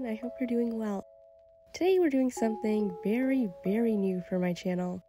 I hope you're doing well. Today we're doing something very new for my channel.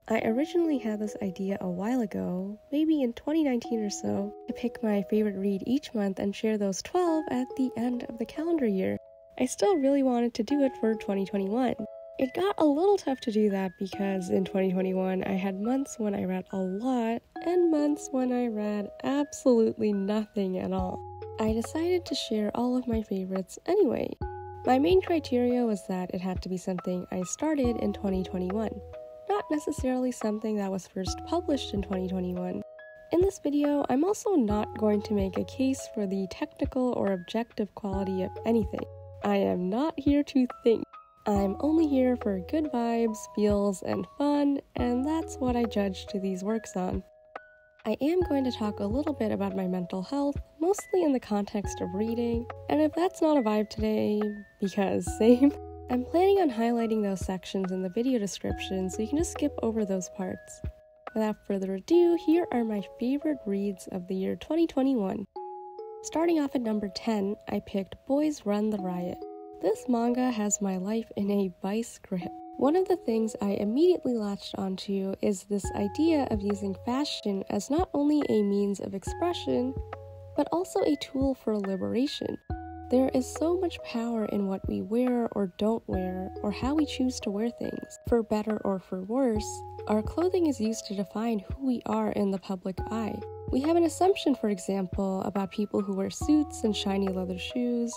I originally had this idea a while ago, maybe in 2019 or so, to pick my favorite read each month and share those 12 at the end of the calendar year. I still really wanted to do it for 2021. It got a little tough to do that because in 2021 I had months when I read a lot and months when I read absolutely nothing at all. I decided to share all of my favorites anyway. My main criteria was that it had to be something I started in 2021, not necessarily something that was first published in 2021. In this video, I'm also not going to make a case for the technical or objective quality of anything. I am not here to think. I'm only here for good vibes, feels, and fun, and that's what I judge to these works on. I am going to talk a little bit about my mental health, mostly in the context of reading, and if that's not a vibe today, because same, I'm planning on highlighting those sections in the video description so you can just skip over those parts. Without further ado, here are my favorite reads of the year 2021. Starting off at number 10, I picked Boys Run the Riot. This manga has my life in a vice grip. One of the things I immediately latched onto is this idea of using fashion as not only a means of expression, but also a tool for liberation. There is so much power in what we wear or don't wear, or how we choose to wear things. For better or for worse, our clothing is used to define who we are in the public eye. We have an assumption, for example, about people who wear suits and shiny leather shoes.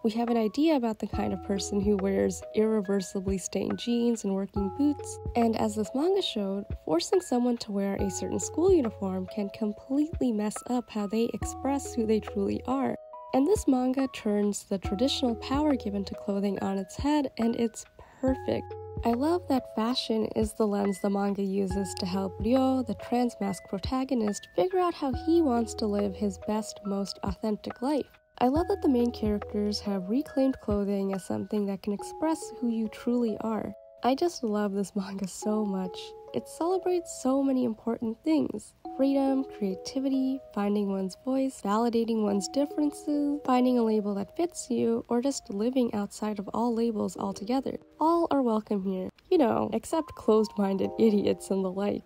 We have an idea about the kind of person who wears irreversibly stained jeans and working boots, and as this manga showed, forcing someone to wear a certain school uniform can completely mess up how they express who they truly are. And this manga turns the traditional power given to clothing on its head, and it's perfect. I love that fashion is the lens the manga uses to help Ryo, the trans-mask protagonist, figure out how he wants to live his best, most authentic life. I love that the main characters have reclaimed clothing as something that can express who you truly are. I just love this manga so much. It celebrates so many important things: freedom, creativity, finding one's voice, validating one's differences, finding a label that fits you, or just living outside of all labels altogether. All are welcome here. You know, except closed-minded idiots and the like.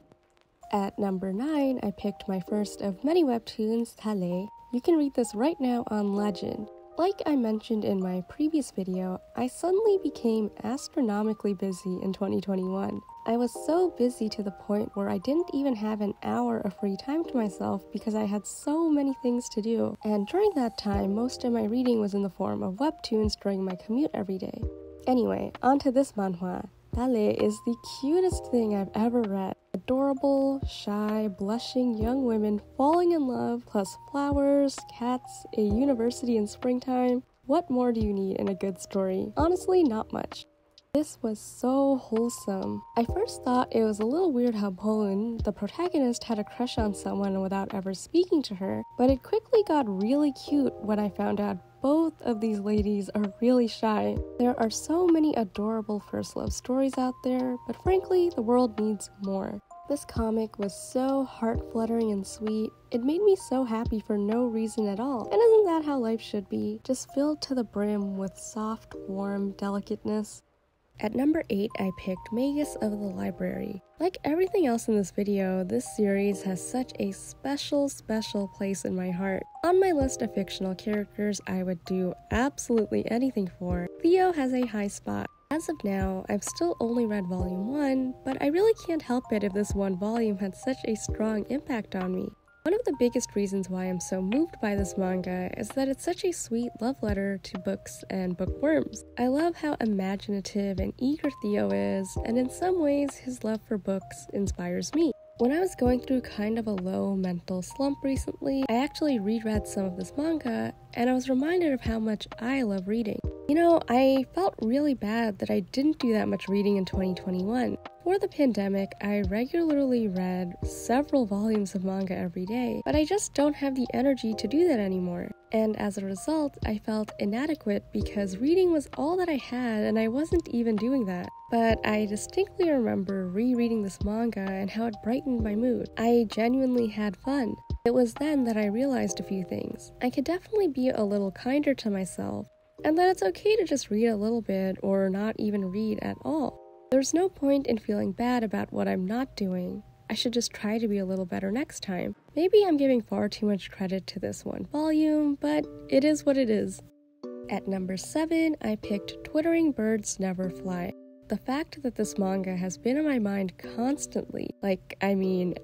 At number 9, I picked my first of many webtoons, Tale. You can read this right now on Legend. Like I mentioned in my previous video, I suddenly became astronomically busy in 2021. I was so busy to the point where I didn't even have an hour of free time to myself because I had so many things to do. And during that time, most of my reading was in the form of webtoons during my commute every day. Anyway, onto this manhwa. Tale is the cutest thing I've ever read. Adorable, shy, blushing young women falling in love, plus flowers, cats, a university in springtime. What more do you need in a good story? Honestly, not much. This was so wholesome. I first thought it was a little weird how Poon, the protagonist, had a crush on someone without ever speaking to her, but it quickly got really cute when I found out both of these ladies are really shy. There are so many adorable first love stories out there, but frankly, the world needs more. This comic was so heart-fluttering and sweet. It made me so happy for no reason at all. And isn't that how life should be? Just filled to the brim with soft, warm delicateness. At number 8, I picked Magus of the Library. Like everything else in this video, this series has such a special place in my heart. On my list of fictional characters I would do absolutely anything for, Theo has a high spot. As of now, I've still only read volume 1, but I really can't help it if this one volume had such a strong impact on me. One of the biggest reasons why I'm so moved by this manga is that it's such a sweet love letter to books and bookworms. I love how imaginative and eager Theo is, and in some ways his love for books inspires me. When I was going through kind of a low mental slump recently, I actually reread some of this manga, and I was reminded of how much I love reading. You know, I felt really bad that I didn't do that much reading in 2021. Before the pandemic, I regularly read several volumes of manga every day, but I just don't have the energy to do that anymore. And as a result, I felt inadequate because reading was all that I had and I wasn't even doing that. But I distinctly remember rereading this manga and how it brightened my mood. I genuinely had fun. It was then that I realized a few things. I could definitely be a little kinder to myself. and that it's okay to just read a little bit or not even read at all. There's no point in feeling bad about what I'm not doing. I should just try to be a little better next time. Maybe I'm giving far too much credit to this one volume, but it is what it is. At number 7, I picked Twittering Birds Never Fly. The fact that this manga has been on my mind constantly,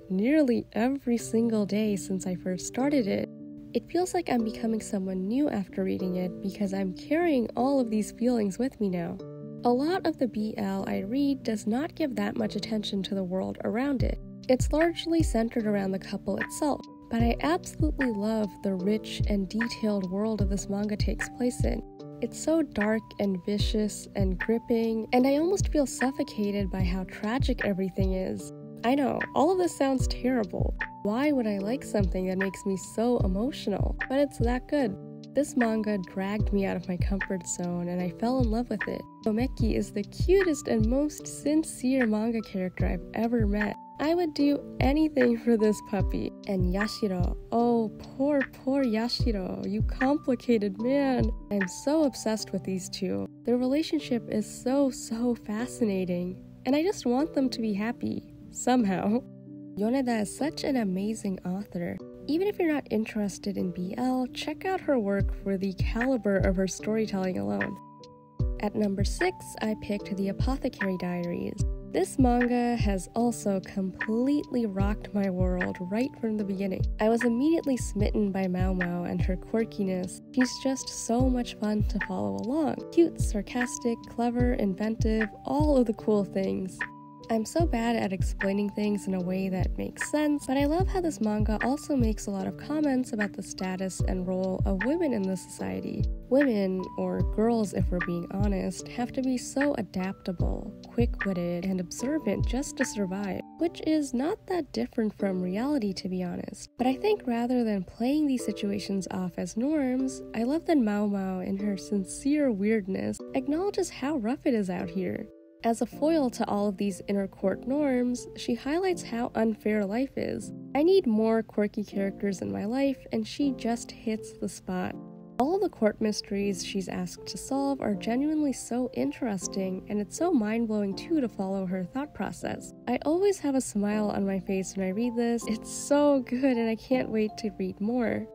nearly every single day since I first started it, it feels like I'm becoming someone new after reading it because I'm carrying all of these feelings with me now. A lot of the BL I read does not give that much attention to the world around it. It's largely centered around the couple itself, but I absolutely love the rich and detailed world of this manga takes place in. It's so dark and vicious and gripping, and I almost feel suffocated by how tragic everything is. I know, all of this sounds terrible. Why would I like something that makes me so emotional? But it's that good. This manga dragged me out of my comfort zone and I fell in love with it. Tomeki is the cutest and most sincere manga character I've ever met. I would do anything for this puppy. And Yashiro, oh poor Yashiro, you complicated man. I'm so obsessed with these two. Their relationship is so fascinating, and I just want them to be happy, somehow. Yoneda is such an amazing author. Even if you're not interested in BL, check out her work for the caliber of her storytelling alone. At number 6, I picked The Apothecary Diaries. This manga has also completely rocked my world right from the beginning. I was immediately smitten by Mao Mao and her quirkiness. She's just so much fun to follow along. Cute, sarcastic, clever, inventive, all of the cool things. I'm so bad at explaining things in a way that makes sense, but I love how this manga also makes a lot of comments about the status and role of women in this society. Women, or girls if we're being honest, have to be so adaptable, quick-witted, and observant just to survive, which is not that different from reality to be honest. But I think rather than playing these situations off as norms, I love that Mao Mao, in her sincere weirdness, acknowledges how rough it is out here. As a foil to all of these inner court norms, she highlights how unfair life is. I need more quirky characters in my life, and she just hits the spot. All of the court mysteries she's asked to solve are genuinely so interesting, and it's so mind-blowing too to follow her thought process. I always have a smile on my face when I read this. It's so good, and I can't wait to read more.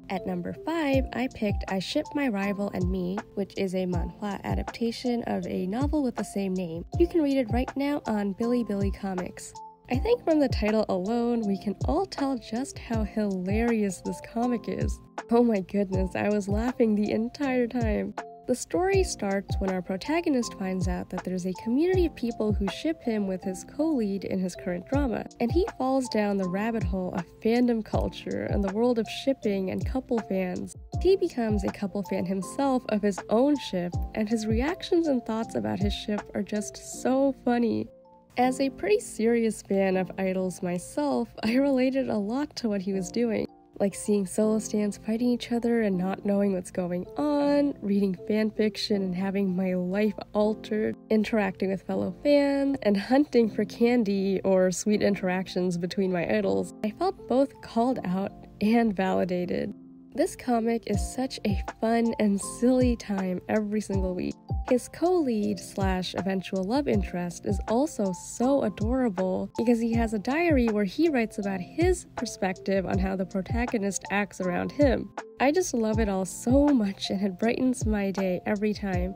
At number 5, I picked I Ship My Rival and Me, which is a manhwa adaptation of a novel with the same name. You can read it right now on Bilibili Comics. I think from the title alone, we can all tell just how hilarious this comic is. Oh my goodness, I was laughing the entire time. The story starts when our protagonist finds out that there's a community of people who ship him with his co-lead in his current drama, and he falls down the rabbit hole of fandom culture and the world of shipping and couple fans. He becomes a couple fan himself of his own ship, and his reactions and thoughts about his ship are just so funny. As a pretty serious fan of idols myself, I related a lot to what he was doing. Like seeing solo stans fighting each other and not knowing what's going on, reading fanfiction and having my life altered, interacting with fellow fans, and hunting for candy or sweet interactions between my idols. I felt both called out and validated. This comic is such a fun and silly time every single week. His co-lead / eventual love interest is also so adorable because he has a diary where he writes about his perspective on how the protagonist acts around him. I just love it all so much, and it brightens my day every time.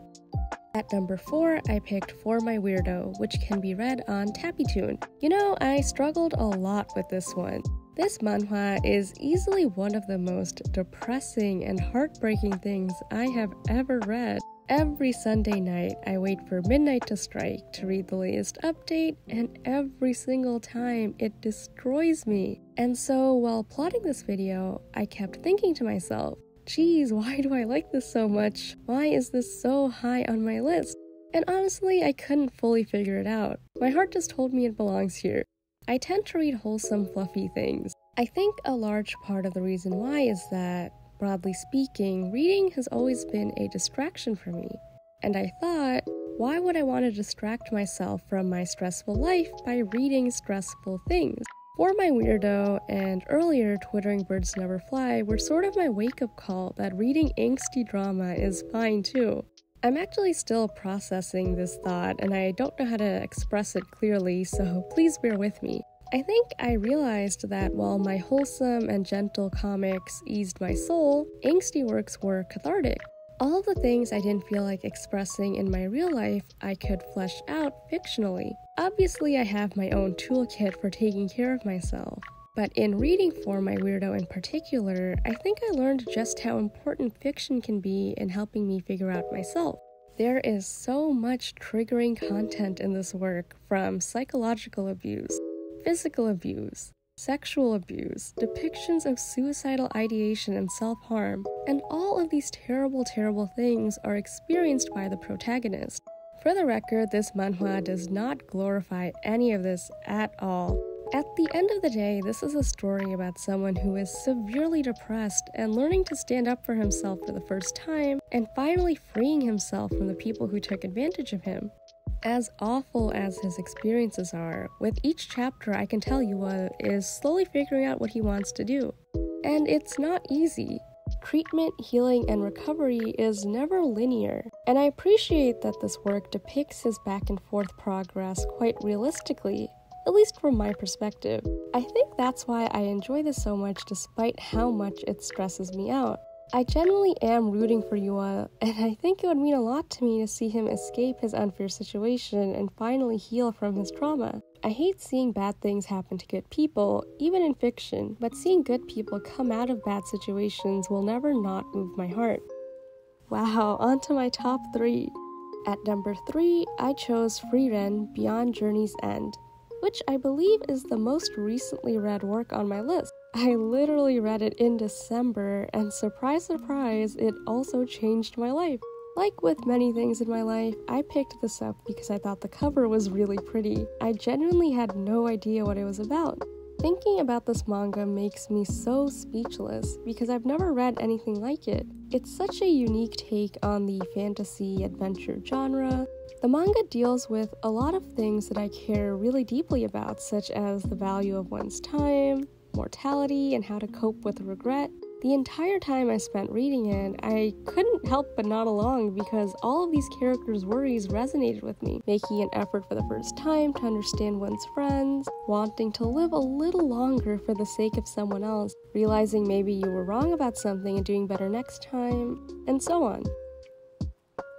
At number 4, I picked For My Weirdo, which can be read on Tappytoon. You know, I struggled a lot with this one. This manhwa is easily one of the most depressing and heartbreaking things I have ever read. Every Sunday night, I wait for midnight to strike to read the latest update, and every single time it destroys me. And so while plotting this video, I kept thinking to myself, geez, why do I like this so much? Why is this so high on my list? And honestly, I couldn't fully figure it out. My heart just told me it belongs here. I tend to read wholesome, fluffy things. I think a large part of the reason why is that, broadly speaking, reading has always been a distraction for me. And I thought, why would I want to distract myself from my stressful life by reading stressful things? For My Weirdo and earlier Twittering Birds Never Fly were sort of my wake-up call that reading angsty drama is fine too. I'm actually still processing this thought and I don't know how to express it clearly, so please bear with me. I think I realized that while my wholesome and gentle comics eased my soul, angsty works were cathartic. All of the things I didn't feel like expressing in my real life, I could flesh out fictionally. Obviously, I have my own toolkit for taking care of myself, but in reading For My Weirdo in particular, I think I learned just how important fiction can be in helping me figure out myself. There is so much triggering content in this work, from psychological abuse, physical abuse, sexual abuse, depictions of suicidal ideation and self-harm, and all of these terrible, terrible things are experienced by the protagonist. For the record, this manhwa does not glorify any of this at all. At the end of the day, this is a story about someone who is severely depressed and learning to stand up for himself for the first time, and finally freeing himself from the people who took advantage of him. As awful as his experiences are, with each chapter I can tell Yua is slowly figuring out what he wants to do. And it's not easy. Treatment, healing, and recovery is never linear, and I appreciate that this work depicts his back and forth progress quite realistically, at least from my perspective. I think that's why I enjoy this so much despite how much it stresses me out. I genuinely am rooting for Yua, and I think it would mean a lot to me to see him escape his unfair situation and finally heal from his trauma. I hate seeing bad things happen to good people, even in fiction, but seeing good people come out of bad situations will never not move my heart. Wow, on to my top 3. At number 3, I chose Frieren Beyond Journey's End, which I believe is the most recently read work on my list. I literally read it in December, and surprise, surprise, it also changed my life. Like with many things in my life, I picked this up because I thought the cover was really pretty. I genuinely had no idea what it was about. Thinking about this manga makes me so speechless because I've never read anything like it. It's such a unique take on the fantasy adventure genre. The manga deals with a lot of things that I care really deeply about, such as the value of one's time, mortality, and how to cope with regret. The entire time I spent reading it, I couldn't help but nod along because all of these characters' worries resonated with me. Making an effort for the first time to understand one's friends, wanting to live a little longer for the sake of someone else, realizing maybe you were wrong about something and doing better next time, and so on.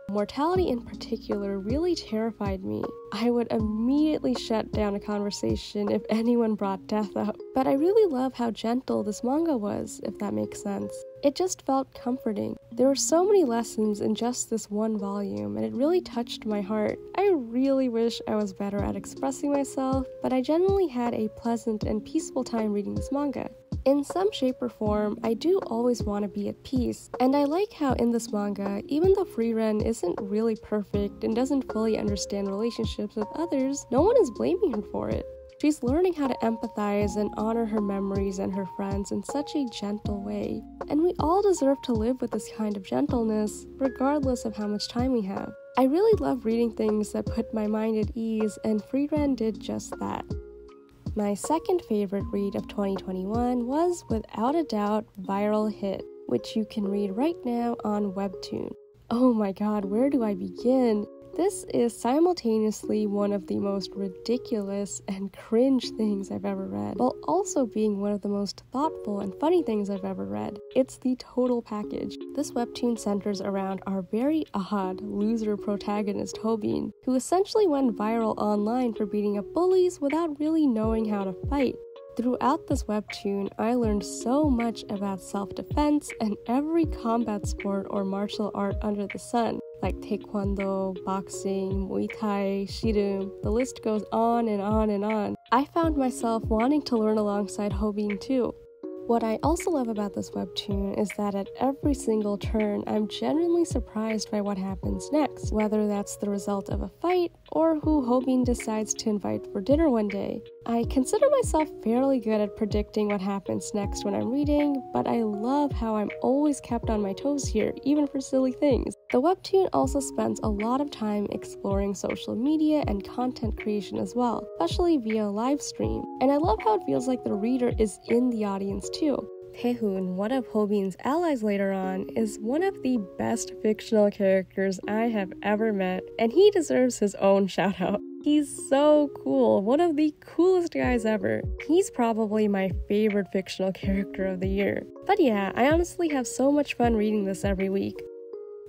Mortality in particular really terrified me. I would immediately shut down a conversation if anyone brought death up. But I really love how gentle this manga was, if that makes sense. It just felt comforting. There were so many lessons in just this one volume, and it really touched my heart. I really wish I was better at expressing myself, but I genuinely had a pleasant and peaceful time reading this manga. In some shape or form, I do always want to be at peace, and I like how in this manga, even though Frieren isn't really perfect and doesn't fully understand relationships with others, no one is blaming her for it. She's learning how to empathize and honor her memories and her friends in such a gentle way, and we all deserve to live with this kind of gentleness, regardless of how much time we have. I really love reading things that put my mind at ease, and Frieren did just that. My second favorite read of 2021 was, without a doubt, Viral Hit, which you can read right now on Webtoon. Oh my god, where do I begin? This is simultaneously one of the most ridiculous and cringe things I've ever read, while also being one of the most thoughtful and funny things I've ever read. It's the total package. This webtoon centers around our very odd loser protagonist Hobin, who essentially went viral online for beating up bullies without really knowing how to fight. Throughout this webtoon, I learned so much about self-defense and every combat sport or martial art under the sun, like taekwondo, boxing, muay thai, shirum, the list goes on and on and on. I found myself wanting to learn alongside Hobin too. What I also love about this webtoon is that at every single turn, I'm genuinely surprised by what happens next, whether that's the result of a fight or who Hobin decides to invite for dinner one day. I consider myself fairly good at predicting what happens next when I'm reading, but I love how I'm always kept on my toes here, even for silly things. The webtoon also spends a lot of time exploring social media and content creation as well, especially via live stream. And I love how it feels like the reader is in the audience too. Taehoon, one of Hobin's allies later on, is one of the best fictional characters I have ever met, and he deserves his own shout out. He's so cool, one of the coolest guys ever. He's probably my favorite fictional character of the year. But yeah, I honestly have so much fun reading this every week.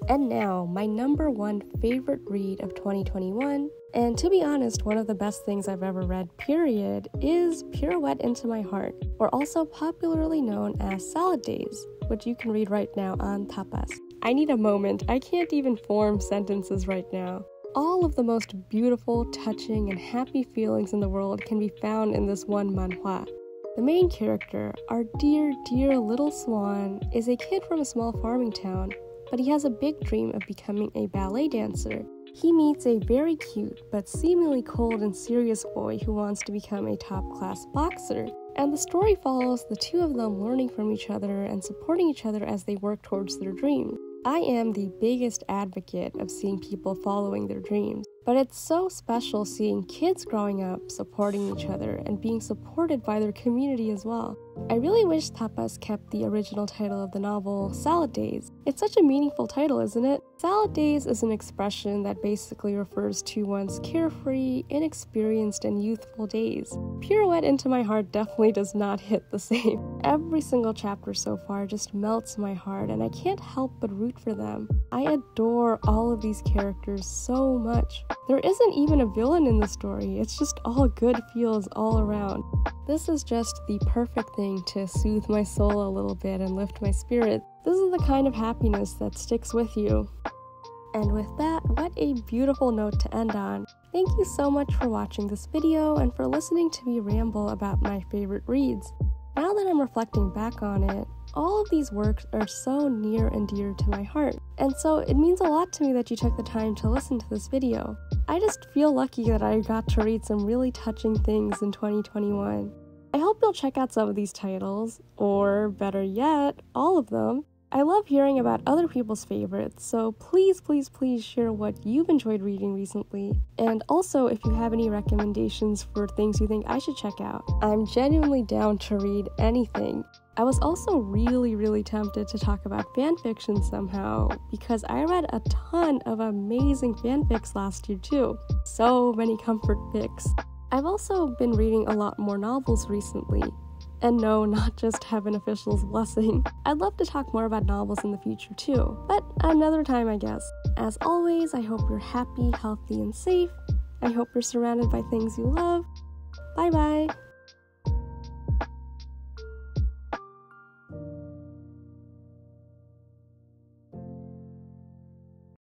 And now, my number one favorite read of 2021, and to be honest, one of the best things I've ever read, period, is Pirouette Into My Heart, or also popularly known as Salad Days, which you can read right now on Tapas. I need a moment, I can't even form sentences right now. All of the most beautiful, touching, and happy feelings in the world can be found in this one manhwa. The main character, our dear, dear little swan, is a kid from a small farming town, but he has a big dream of becoming a ballet dancer. He meets a very cute but seemingly cold and serious boy who wants to become a top-class boxer, and the story follows the two of them learning from each other and supporting each other as they work towards their dream. I am the biggest advocate of seeing people following their dreams, but it's so special seeing kids growing up, supporting each other, and being supported by their community as well. I really wish Tapas kept the original title of the novel, Salad Days. It's such a meaningful title, isn't it? Salad Days is an expression that basically refers to one's carefree, inexperienced, and youthful days. Pirouette Into My Heart definitely does not hit the same. Every single chapter so far just melts my heart, and I can't help but root for them. I adore all of these characters so much. There isn't even a villain in the story, it's just all good feels all around. This is just the perfect thing to soothe my soul a little bit and lift my spirit. This is the kind of happiness that sticks with you. And with that, what a beautiful note to end on. Thank you so much for watching this video and for listening to me ramble about my favorite reads. Now that I'm reflecting back on it, all of these works are so near and dear to my heart, and so it means a lot to me that you took the time to listen to this video. I just feel lucky that I got to read some really touching things in 2021. I hope you'll check out some of these titles, or better yet, all of them. I love hearing about other people's favorites, so please, please, please share what you've enjoyed reading recently. And also, if you have any recommendations for things you think I should check out, I'm genuinely down to read anything. I was also really tempted to talk about fanfiction somehow, because I read a ton of amazing fanfics last year too. So many comfort fics. I've also been reading a lot more novels recently. And no, not just Heaven Official's blessing. I'd love to talk more about novels in the future too, but another time I guess. As always, I hope you're happy, healthy, and safe. I hope you're surrounded by things you love. Bye bye!